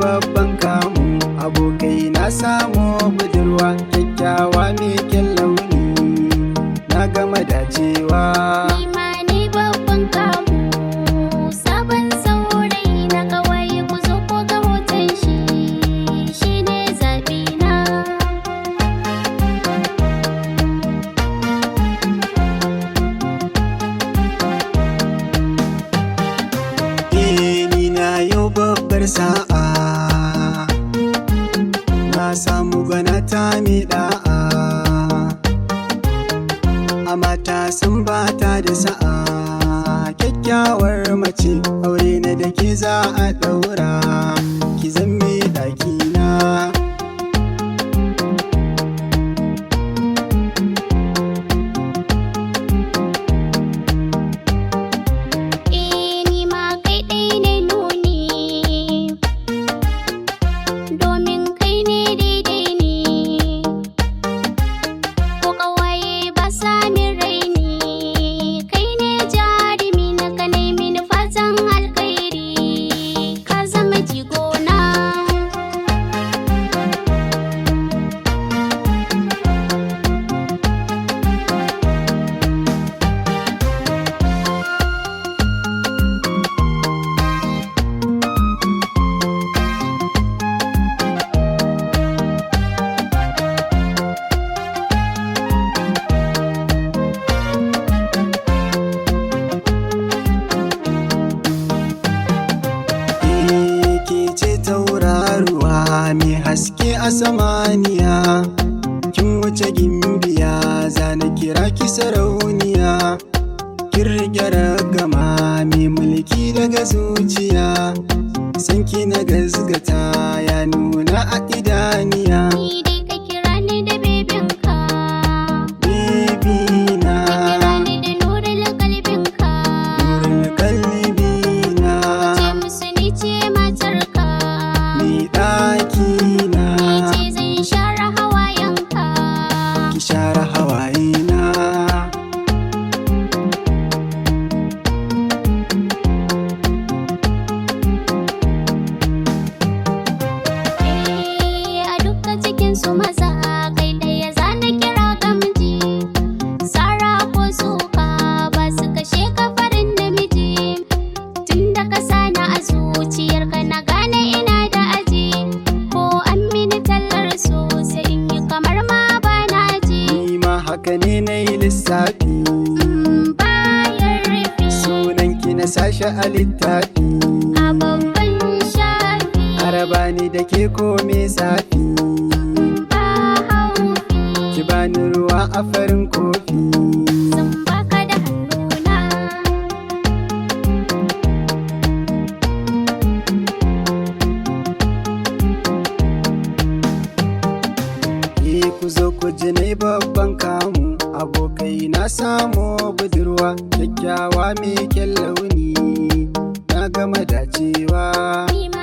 babban kamu, abokai na samu budurwa kyakkyawa mai kyan launi, na gama dacewa. Nima ne babban kamu, sabon saurayi na kawai ku zo ko ga hoton shi, shi ne zaɓina. Ni na yau babbar sa'a, na samu gwanata mai da'a, a mata sun bata da sa'a, kyakkyawar mace aure na da ke za a ɗaura, ki zamme ɗakina. Nima kai ɗai ne nuni, domin kai ne daidai ne, ko ƙawaye ba sa min raini, kai ne jarumi na ka nemi ni fatan alkhairi, ka zama jigona. Ke ce tauraruwa mai haske a samaniya, kin wuce gimbiya za na kira ki sarauniya, kin rike ragama mai mulki daga zuciya, sanki na gazgata ya nuna a idaniya. Ni dai ka kira ni da bebinka, Bebina, ka kira ni da nurul kalbinka, nurin kalbina, ce musu ni ce matarka, ni ɗakina, ni ce zan share hawayenka. ki share hawayena. A duka cikin su maza kai ɗaya za na kira gamji, Sara ko suka ba su kashe ka farin namiji, tun da ka sani a zuciyarka na gane ina da aji, ko an mini tallar so sai in yi kamar ma ba na ji. Ni ma haka ne na yi lissafi, Bayan rufi sunanki na sashi a littafi, a babban shafi, araba ni da ke kome safi, ba haufi ki bani ruwa a farin kofi. zan baka da hannuna. Ku zo ku ji nai babban kamu, abokai na samu budurwa kyakkyawa mai kyan launi, na gama dacewa. Nima